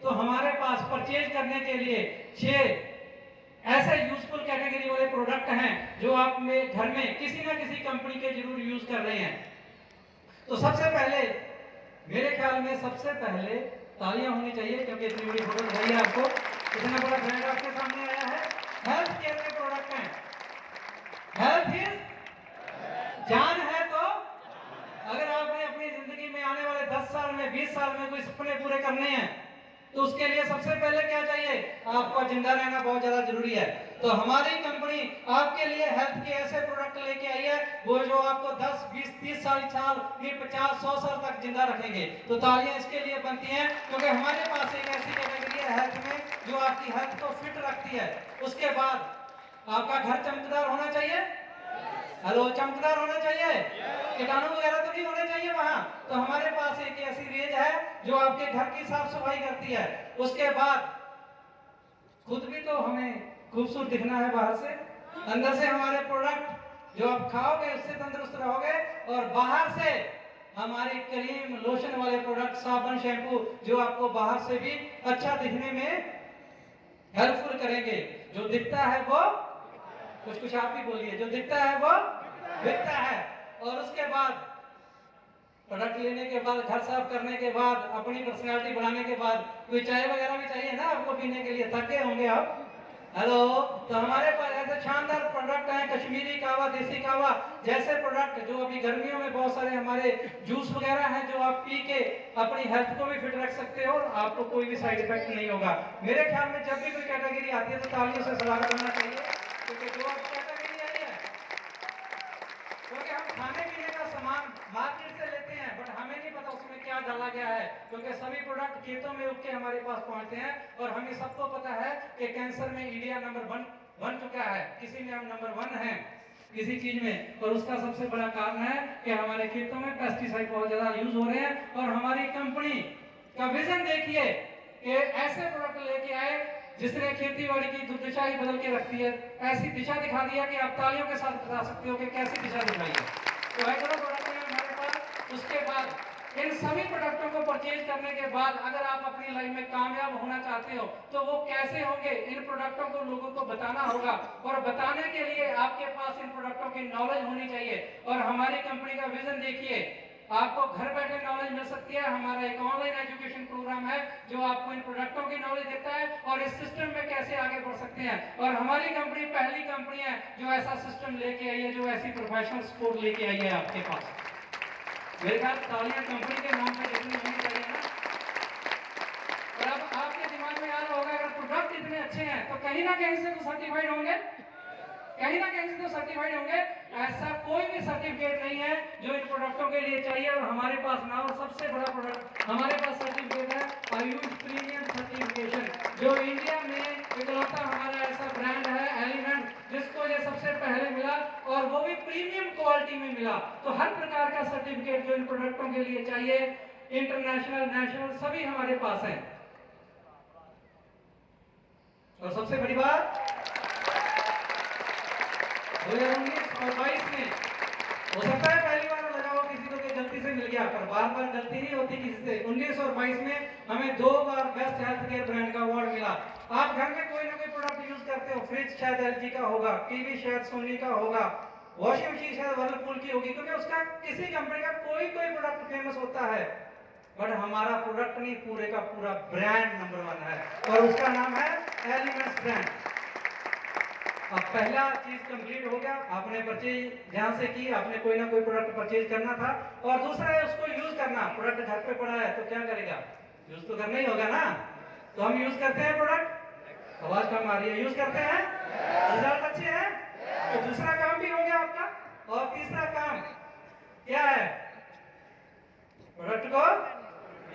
तो हमारे पास परचेज करने के लिए 6 ऐसे यूजफुल कैटेगरी वाले प्रोडक्ट हैं जो आप में घर में किसी ना किसी कंपनी के जरूर यूज कर रहे हैं। तो सबसे पहले मेरे ख्याल में सबसे पहले तालियां होनी चाहिए, क्योंकि इतनी बड़ी फोटो दिखाई है आपको, इतना बड़ा ब्रांड आपके सामने आया है। हेल्थ केयर के प्रोडक्ट हैं। हेल्थ इज जान है। तो अगर आपने अपनी जिंदगी में आने वाले 10 साल में 20 साल में कोई सपने पूरे करने हैं तो उसके लिए सबसे पहले क्या चाहिए? आपका जिंदा रहना बहुत ज्यादा जरूरी है। तो हमारी कंपनी आपके लिए हेल्थ के ऐसे प्रोडक्ट लेके आई है वो जो आपको 10, 20, 30 साल, 50, 100 साल तक जिंदा रखेंगे। तो तालियां इसके लिए बनती हैं क्योंकि हमारे पास एक ऐसी कैटेगरी है हेल्थ में जो आपकी हेल्थ को फिट रखती है। उसके बाद आपका घर चमकदार होना चाहिए। हेलो, चमकदार होना चाहिए, कीटाणु वगैरह तो नहीं होने चाहिए वहां। तो हमारे पास एक ऐसी रेंज है जो आपके घर की साफ सफाई करती है। उसके बाद खुद भी तो हमें खूबसूरत दिखना है बाहर से, अंदर से हमारे प्रोडक्ट जो आप खाओगे उससे तंदुरुस्त रहोगे, और बाहर से हमारे क्रीम लोशन वाले प्रोडक्ट, साबुन, शैम्पू जो आपको बाहर से भी अच्छा दिखने में हेल्पफुल करेंगे। जो दिखता है वो कुछ आप भी बोलिए, जो दिखता है वो बिकता है। और उसके बाद प्रोडक्ट लेने के बाद, घर साफ करने के बाद, अपनी पर्सनालिटी बढ़ाने के बाद कोई चाय वगैरह भी चाहिए ना आपको पीने के लिए, थके होंगे आप। हेलो, तो हमारे पास ऐसे शानदार प्रोडक्ट हैं, कश्मीरी कावा, देसी कावा जैसे प्रोडक्ट जो अभी गर्मियों में बहुत सारे हमारे जूस वगैरह हैं जो आप पी के अपनी हेल्थ को भी फिट रख सकते हो और आपको कोई भी साइड इफेक्ट नहीं होगा। मेरे ख्याल में जब भी कोई कैटेगरी आती है तो तालियों से स्वागत करना चाहिए, क्योंकि जो आप कैटेगरी आई है, क्योंकि हम खाने पीने का सामान मार्केट से लेते हैं बट हमें नहीं पता उसमें क्या डाला गया है, क्योंकि सभी प्रोडक्ट खेतों में उग के हमारे पास पहुंचते हैं। और हमें सबको पता है कि कैंसर में इंडिया नंबर 1 बन चुका है, किसी में हम नंबर 1 हैं किसी चीज में, और उसका सबसे बड़ा कारण है कि हमारे खेतों में पेस्टिसाइड बहुत ज्यादा यूज हो रहे हैं। और हमारी कंपनी का विजन देखिए कि ऐसे प्रोडक्ट लेके आए जिसने खेतीबाड़ी की दुर्दशा ही बदल के रखती है, ऐसी दिशा दिखा दिया कि आप तालियों के साथ बता सकते हो कि कैसी दिशा दिखाई है। तो ऐसे प्रोडक्ट है हमारे पास। उसके बाद इन सभी प्रोडक्टों को परचेज करने के बाद अगर आप अपनी लाइफ में कामयाब होना चाहते हो तो वो कैसे होंगे, इन प्रोडक्टों को लोगों को बताना होगा, और बताने के लिए आपके पास इन प्रोडक्टों की नॉलेज होनी चाहिए। और हमारी कंपनी का विजन देखिए, आपको घर बैठे नॉलेज मिल सकती है। हमारा एक ऑनलाइन एजुकेशन प्रोग्राम है जो आपको इन प्रोडक्टों की नॉलेज देता है और इस सिस्टम में कैसे आगे बढ़ सकते हैं। और हमारी कंपनी पहली कंपनी है जो ऐसा सिस्टम लेके आई है, जो ऐसी प्रोफेशनल सपोर्ट लेके आई है आपके पास। मेरे ख्याल तालियां कंपनी के नाम पे जितनी होनी चाहिए ना। और अब आपके दिमाग में आ रहा होगा अगर प्रोडक्ट इतने अच्छे हैं तो कहीं ना कहीं से तो सर्टिफाइड होंगे, कहीं ना कहीं से तो सर्टिफाइड होंगे। ऐसा कोई भी सर्टिफिकेट नहीं है जो इन प्रोडक्टों के लिए चाहिए और हमारे पास ना। और सबसे बड़ा प्रोडक्ट हमारे पास सर्टिफिकेट है आयुष प्रीमियम सर्टिफिकेशन, जो इंडिया में इकलौता हमारा ऐसा ब्रांड है एलिमेंट जिसको ये सबसे पहले मिला, और वो भी प्रीमियम क्वालिटी में मिला। तो हर प्रकार का सर्टिफिकेट जो इन प्रोडक्टों के लिए चाहिए, इंटरनेशनल, नेशनल, सभी हमारे पास है। और सबसे बड़ी बात 2019 और 22 में हो सकता है पहली बार लगा हो किसी को कि गलती से मिल गया, पर बार बार गलती नहीं होती किसी से। 19 और 22 में हमें 2 बार बेस्ट हेल्थ केयर ब्रांड का अवार्ड मिला। आप घर में कोई ना कोई प्रोडक्ट यूज करते हो, फ्रिज शायद एलजी का होगा, टीवी शायद सोनी का होगा, वॉशिंग मशीन शायद वर्लपूल की होगी, क्योंकि उसका किसी कंपनी का कोई प्रोडक्ट फेमस होता है। बट हमारा प्रोडक्ट नहीं, पूरे का पूरा ब्रांड नंबर 1 है और उसका नाम है एलिमेंट्स ब्रांड। अब पहला चीज कंप्लीट हो गया, आपने परचेज जहां से की, आपने कोई ना कोई प्रोडक्ट परचेज करना था, और दूसरा है उसको यूज करना। प्रोडक्ट घर पे पड़ा है तो क्या करेगा, यूज तो करना ही होगा ना। तो हम यूज करते हैं प्रोडक्ट, आवाज कम आ रही है, यूज करते हैं, रिजल्ट अच्छे हैं, तो दूसरा काम भी हो गया आपका। और तीसरा काम क्या है, प्रोडक्ट को,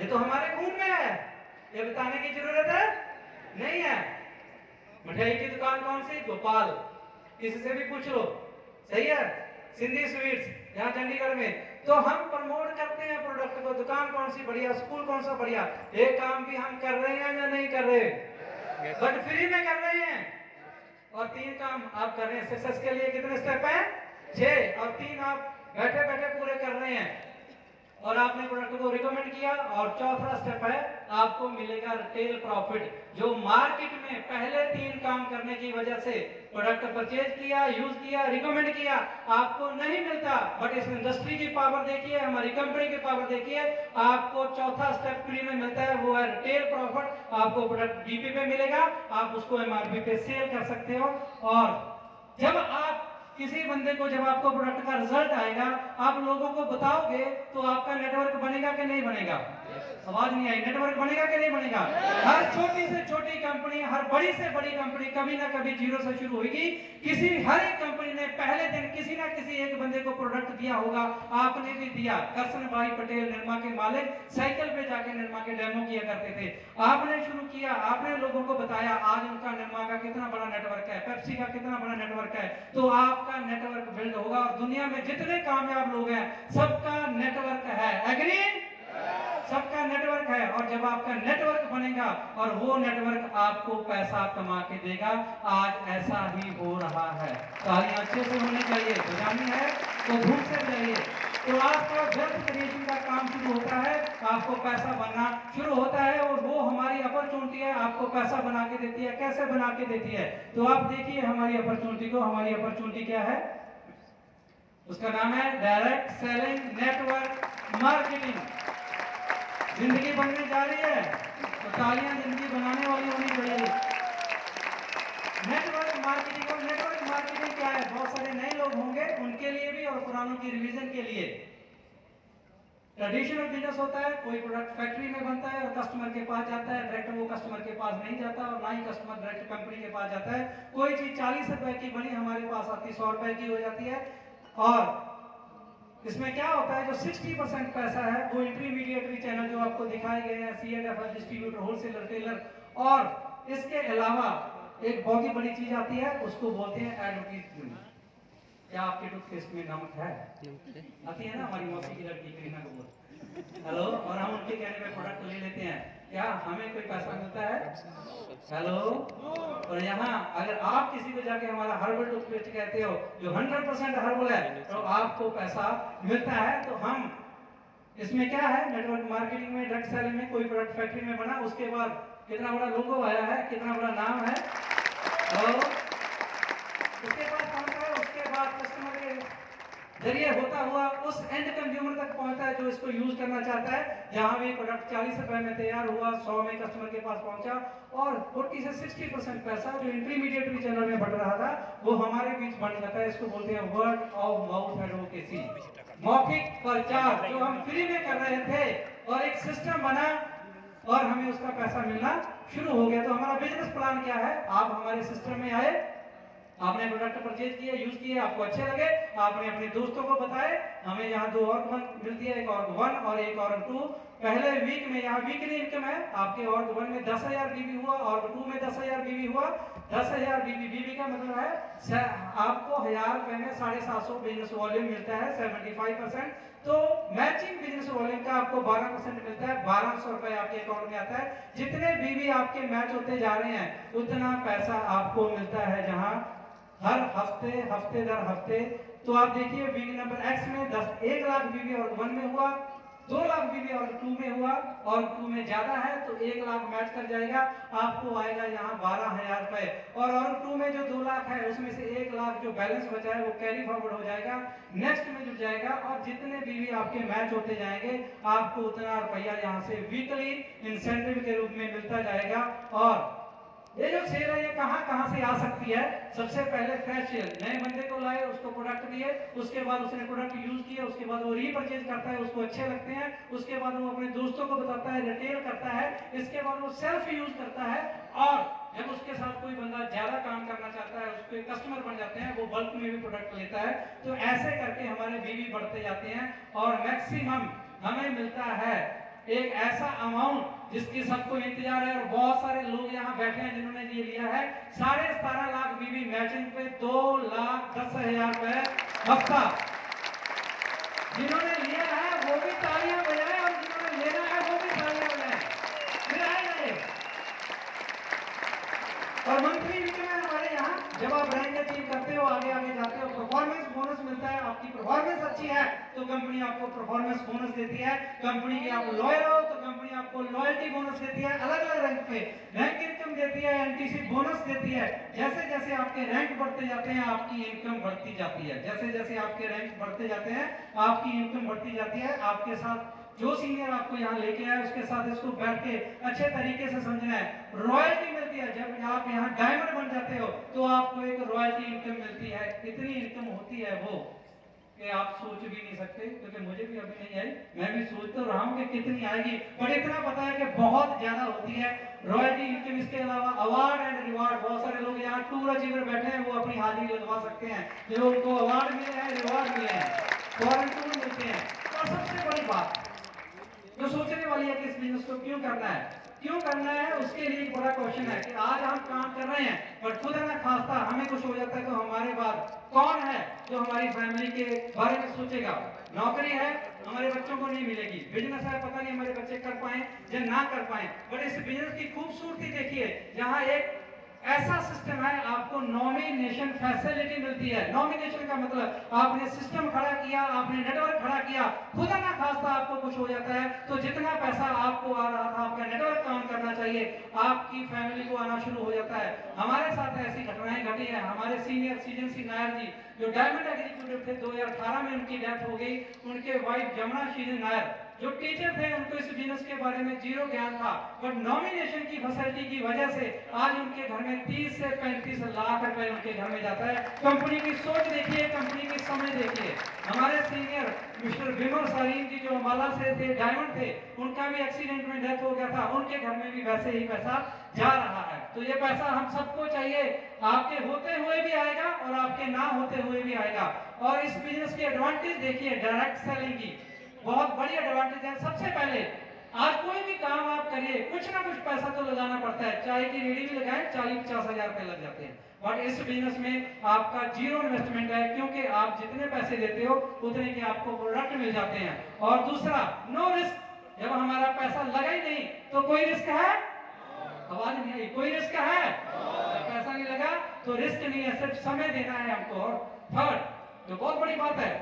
ये तो हमारे खून में है, ये बताने की जरूरत है नहीं है। मिठाई की दुकान कौन सी, गोपाल, किसी से भी पूछ लो, सही है, सिंधी स्वीट्स यहाँ चंडीगढ़ में। तो हम प्रमोट करते हैं प्रोडक्ट को, दुकान कौन सी बढ़िया, स्कूल कौन सा बढ़िया। ये काम भी हम कर रहे हैं या नहीं कर रहे, बट फ्री में कर रहे हैं। और 3 काम आप कर रहे हैं। सक्सेस के लिए कितने स्टेप हैं, 6, और 3 आप बैठे बैठे पूरे कर रहे हैं। और आपने प्रोडक्ट को रिकमेंड किया, और चौथा स्टेप है आपको मिलेगा रिटेल प्रॉफिट, जो मार्केट में पहले 3 काम करने की वजह से प्रोडक्ट परचेज किया, यूज किया, रिकमेंड किया, आपको नहीं मिलता। बट इस इंडस्ट्री की पावर देखिए, हमारी कंपनी की पावर देखिए, आपको चौथा स्टेप फ्री में मिलता है, वो है रिटेल प्रॉफिट। आपको प्रोडक्ट डीपी पे मिलेगा, आप उसको एमआरपी पे सेल कर सकते हो। और जब आप किसी बंदे को, जब आपको प्रोडक्ट का रिजल्ट आएगा, आप लोगों को बताओगे, तो आपका नेटवर्क बनेगा कि नहीं बनेगा? आवाज नहीं आई। नेटवर्क बनेगा कि नहीं बनेगा? हर छोटी से छोटी कंपनी, हर बड़ी से बड़ी कंपनी कभी ना कभी जीरो से शुरू होगी। हर एक कंपनी ने पहले दिन किसी ना किसी एक बंदे को प्रोडक्ट दिया होगा, आपने भी दिया। करसन भाई पटेल निरमा के मालिक साइकिल पे जाके निरमा के डेमो किया करते थे, आपने शुरू किया, आपने लोगों को बताया। आज उनका निरमा का कितना बड़ा नेटवर्क है, पेप्सी का कितना बड़ा नेटवर्क है। तो आपका नेटवर्क बिल्ड होगा, और दुनिया में जितने कामयाब लोग हैं सबका नेटवर्क है। एग्री? सबका नेटवर्क है। और जब आपका नेटवर्क बनेगा, और वो नेटवर्क आपको पैसा कमा के देगा। आज ऐसा ही हो रहा है। तालियां अच्छे से होनी चाहिए, बजानी है तो धूप से बजाइए। तो आपका वेल्थ क्रिएशन का काम शुरू होता है, आपको पैसा बनना शुरू होता है, और वो हमारी अपॉर्चुनिटी है, आपको पैसा बना के देती है। कैसे बना के देती है? तो आप देखिए हमारी अपॉर्चुनिटी को। हमारी अपॉर्चुनिटी क्या है? उसका नाम है डायरेक्ट सेलिंग नेटवर्क मार्केटिंग। जिंदगी बनने जा रही है, तो तालियां जिंदगी बनाने वाली होनी चाहिए। Network marketing. और नेटवर्क मार्केटिंग क्या है? बहुत सारे नए लोग होंगे, उनके लिए भी और पुरानों की रिवीजन के लिए। ट्रेडिशनल बिजनेस होता है, कोई प्रोडक्ट फैक्ट्री में बनता है और कस्टमर के पास जाता है, डायरेक्ट वो कस्टमर के पास नहीं जाता, और ना ही कस्टमर डायरेक्ट कंपनी के पास जाता है। कोई चीज 40 रुपए की बनी हमारे पास आती 100 रुपए की हो जाती है। और इसमें क्या होता है, जो 60% पैसा है वो इंटरमीडिएटरी चैनल जो आपको दिखाए गए हैं, CLFR, डिस्ट्रीब्यूटर, होलसेलर, रिटेलर, और इसके अलावा एक बहुत ही बड़ी चीज आती है, उसको बोलते हैं एडवर्टाइजमेंट। क्या आपके टूथपेस्ट में नमक है? आती है ना हमारी मौसी की लड़की करीना कपूर। हेलो। और हम उनके कहने पे प्रोडक्ट ले लेते हैं, क्या हमें कोई पैसा मिलता है? हेलो। और यहाँ अगर आप किसी को जाके हमारा हर्बल टूथपेस्ट कहते हो जो 100% हर्बल है, तो आपको पैसा मिलता है। तो हम इसमें क्या है, नेटवर्क मार्केटिंग में, डायरेक्ट सेलिंग में, कोई प्रोडक्ट फैक्ट्री में बना, उसके बाद कितना बड़ा लोगो आया है, कितना बड़ा नाम है, और उसके बाद पहुंचता है, उसके बाद कस्टमर के जरिए होता हुआ उस एंड कंज्यूमर तक पहुंचता है जो इसको यूज करना चाहता है। जहां भी प्रोडक्ट 40 रुपए में तैयार हुआ, 100 में कस्टमर के पास पहुंचा, और 40 से 60% पैसा जो इंटरमीडिएटरी चैनल में बढ़ रहा था, वो हमारे बीच बढ़ जाता है। इसको बोलते हैं वर्ड ऑफ माउथ एडवोकेसी, मौखिक प्रचार, जो हम फ्री में कर रहे थे, और एक सिस्टम बना और हमें उसका पैसा मिलना शुरू हो गया। तो हमारा बिजनेस प्लान क्या है? आप हमारे सिस्टम में आए, आपने प्रोडक्ट परचेज किए, यूज किए, आपको अच्छे लगे, आपने अपने दोस्तों को बताए। हमें यहाँ 2 और मिलती है, एक और 1 और एक और 2। पहले वीक में यहाँ वीकली इनकम है आपके, और 1 में 10,000 बीबी हुआ, और 2 में 10,000 बीबी हुआ। 10,000 बीबी का मतलब है आपको 1000 रुपए में 750 बिजनेस वॉल्यूम मिलता है, 75%। तो मैचिंग बिजनेस वॉल्यूम का आपको 12% मिलता है, 1200 रुपए आपके अकाउंट में आता है। जितने बीबी आपके मैच होते जा रहे हैं, उतना पैसा आपको मिलता है, जहां हर हफ्ते दर हफ्ते। तो आप देखिए वीक नंबर X में 1 लाख बीबी और 1 में हुआ, 2 लाख बीबी और 2 में हुआ, और 2 में ज्यादा है तो 1 लाख मैच कर जाएगा, आपको आएगा यहाँ 12,000 रुपए। और 2 में जो 2 लाख है, उसमें से 1 लाख जो बैलेंस बचा है वो कैरी फॉरवर्ड हो जाएगा, नेक्स्ट में जुड़ जाएगा, और जितने बीबी आपके मैच होते जाएंगे, आपको उतना रुपया यहाँ से वीकली इंसेंटिव के रूप में मिलता जाएगा। और ये जो सेल है, ये कहां से आ सकती है? सबसे पहले फ्रेश सेल, नए बंदे को लाए, उसको प्रोडक्ट दिए, उसके बाद उसने प्रोडक्ट यूज किया, उसके बाद वो रीपरचेज करता है, उसको अच्छे लगते हैं, उसके बाद वो अपने दोस्तों को बताता है, रिटेल करता है, इसके बाद वो सेल्फ यूज करता है, और जब उसके साथ कोई बंदा ज्यादा काम करना चाहता है, उसके कस्टमर बन जाते हैं, वो बल्क में भी प्रोडक्ट लेता है। तो ऐसे करके हमारे बीवी बढ़ते जाते हैं, और मैक्सिमम हमें मिलता है एक ऐसा अमाउंट जिसकी सबको इंतजार है। और बहुत सारे लोग यहाँ बैठे हैं जिन्होंने ये लिया है 17.5 लाख बीबी मैचिंग पे 2,10,000 रुपए हफ्ता। जिन्होंने लिया है वो भी तालियां बजाएं, और जिन्होंने लेना है वो भी तालियां बजाएं। फिर आएगा ये। और मंथली इनकम है हमारे यहाँ, जब आप रैंक अचीव करते हो, आगे आगे जाते हो, परफॉर्मेंस बोनस मिलता है। आपकी परफॉर्मेंस अच्छी है तो कंपनी आपको परफॉर्मेंस बोनस देती है। कंपनी के आप लॉयल हो तो कंपनी आपको लॉयल्टी बोनस देती है, अलग अलग रैंक पे रैंक इनकम देती है, एनटीसी बोनस देती है। जैसे जैसे आपके रैंक बढ़ते जाते हैं आपकी इनकम बढ़ती जाती है। जैसे जैसे आपके रैंक बढ़ते जाते हैं आपकी इनकम बढ़ती जाती है। आपके साथ जो सीनियर आपको यहाँ लेके आए उसके साथ इसको बैठ के अच्छे तरीके से समझना है। रॉयल्टी मिलती है, जब आप यहाँ डायमंड बन जाते हो तो आपको एक रॉयल्टी इनकम मिलती है। इतनी इनकम होती है वो कि आप सोच भी नहीं सकते, क्योंकि मुझे भी अभी नहीं आई, मैं भी सोच तो रहा हूँ कि कितनी आएगी, पर इतना पता है कि बहुत ज्यादा होती है रॉयल्टी इनकम। इसके अलावा अवार्ड एंड रिवार्ड, बहुत सारे लोग यहाँ टूर अचीवर बैठे हैं, वो अपनी हाजिरी लगवा सकते हैं, जो उनको अवार्ड मिले हैं, रिवार्ड मिले हैं, फॉरेन टूर मिलते हैं। और सबसे बड़ी बात जो सोचने वाली है कि इस बिजनेस को क्यों करना है, उसके लिए एक बड़ा क्वेश्चन है कि आज हम काम कर रहे हैं पर खुदा ना खास्ता हमें कुछ हो जाता है तो हमारे बाद कौन है जो हमारी फैमिली के बारे में सोचेगा। नौकरी है हमारे बच्चों को नहीं मिलेगी, बिजनेस है पता नहीं हमारे बच्चे कर पाए या ना कर पाए। बट इस बिजनेस की खूबसूरती देखिए, जहां एक ऐसा सिस्टम है, आपको नॉमिनेशन फैसिलिटी मिलती है। नॉमिनेशन का मतलब आपने सिस्टम खड़ा किया, आपने नेटवर्क खड़ा किया, खुदा ना खास्ता आपको कुछ हो जाता है तो जितना पैसा आपको आ रहा था, आपका नेटवर्क काम करना चाहिए, आपकी फैमिली को आना शुरू हो जाता है। हमारे साथ ऐसी घटनाएं घटी है। हमारे सीनियर सीजन सी नायर जी जो डायमंड एग्जीक्यूटिव थे, 2018 में उनकी डेथ हो गई। उनके वाइफ जमुना सीजन नायर जो टीचर थे, उनको इस बिजनेस के बारे में जीरो ज्ञान था, बट नॉमिनेशन की फैसिलिटी की वजह से आज उनके घर में 30 से 35 लाख रुपए उनके घर में जाता है। कंपनी की सोच देखिए, कंपनी की समझ देखिए। हमारे सीनियर मिस्टर विमल सारीन जी जो अम्बाला से थे, डायमंड थे, उनका भी एक्सीडेंट में डेथ हो गया था, उनके घर में भी वैसे ही पैसा जा रहा है। तो ये पैसा हम सबको चाहिए, आपके होते हुए भी आएगा और आपके ना होते हुए भी आएगा। और इस बिजनेस की एडवांटेज देखिए, डायरेक्ट सेलिंग की बहुत बड़ी एडवांटेज है। सबसे पहले आज कोई भी काम आप करिए, कुछ ना कुछ पैसा तो लगाना पड़ता है। चाय की रेडी भी लगाए 40-50 हजार रुपए लग जाते हैं, बट इस बिजनेस में आपका जीरो इन्वेस्टमेंट है, क्योंकि आप जितने पैसे देते हो उतने के आपको प्रोडक्ट मिल जाते हैं। और दूसरा, नो रिस्क। जब हमारा पैसा लगा ही नहीं तो कोई रिस्क है? आवाज नहीं आई, कोई रिस्क है? पैसा नहीं लगा तो रिस्क नहीं है, सिर्फ समय देना है हमको। और थर्ड जो बहुत बड़ी बात है,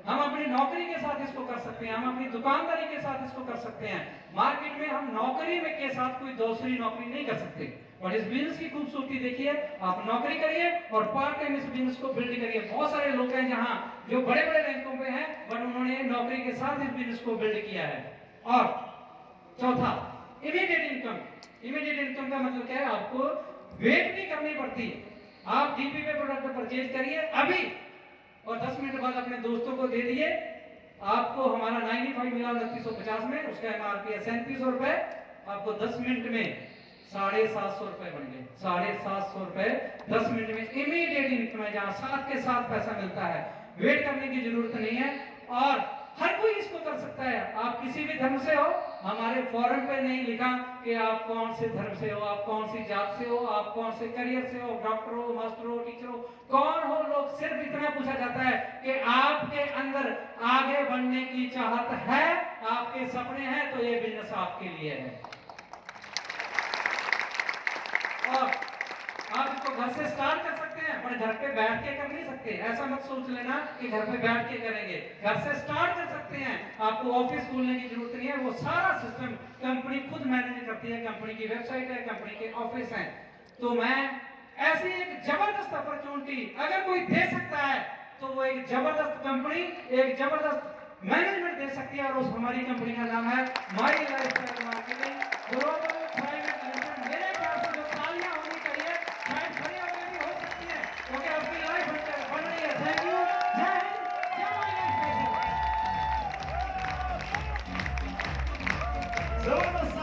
हम अपनी नौकरी के साथ इसको कर सकते हैं, हम अपनी दुकानदारी के साथ इसको कर सकते हैं। मार्केट में हम नौकरी में के साथ कोई दूसरी नौकरी नहीं कर सकते। और इस बिजनेस की खूबसूरती देखिए, आप नौकरी करिए और पार्ट टाइम इस बिजनेस को बिल्ड करिए। बहुत सारे लोग हैं जहां जो बड़े बड़े रैंकों पे हैं, बट उन्होंने नौकरी के साथ इस बिजनेस को बिल्ड किया है। और चौथा, इमीडिएट इनकम। इमीडिएट इनकम का मतलब क्या है? आपको वेट नहीं करनी पड़ती। आप डीपी पे प्रोडक्ट परचेज करिए अभी और 10 मिनट बाद अपने दोस्तों को दे दिए। आपको हमारा 95 मिला 2950 में, उसका एमआरपी है 3700 रुपए। आपको 10 मिनट में 750 रुपए बन गए। 750 रुपए 10 मिनट में इमीडिएट इनकम है, जहां साथ के साथ पैसा मिलता है। वेट करने की जरूरत नहीं है और हर कोई इसको कर सकता है। आप किसी भी धर्म से हो, हमारे फॉर्म पे नहीं लिखा कि आप कौन से धर्म से हो, आप कौन सी जात से हो, आप कौन से करियर से हो, डॉक्टर हो, मास्टर हो, टीचर हो, कौन हो। लोग सिर्फ इतना पूछा जाता है कि आपके अंदर आगे बढ़ने की चाहत है, आपके सपने हैं, तो ये बिजनेस आपके लिए है। और आप इसको घर से स्टार्ट कर सकते हैं, पर घर पे बैठ के कर नहीं सकते। ऐसा मत सोच लेना कि घर पे बैठ के करेंगे, घर से स्टार्ट कर सकते हैं। आपको ऑफिस खोलने की जरूरत नहीं है, वो सारा सिस्टम कंपनी खुद मैनेज करती है। कंपनी की वेबसाइट है, कंपनी के ऑफिस हैं। तो मैं ऐसी एक जबरदस्त अपॉर्चुनिटी अगर कोई दे सकता है तो वो एक जबरदस्त कंपनी, एक जबरदस्त मैनेजमेंट दे सकती है। और उस हमारी कंपनी का नाम है My Lifestyle Marketing Global Private Limited. मेरे ख्याल से जो तालियां होनी चाहिए शायद खड़ी होकर भी हो सकती है, क्योंकि आपकी लाइफ बन रही है। Thank you. जय हिंद, जय माई लाइफस्टाइल। जबरदस्त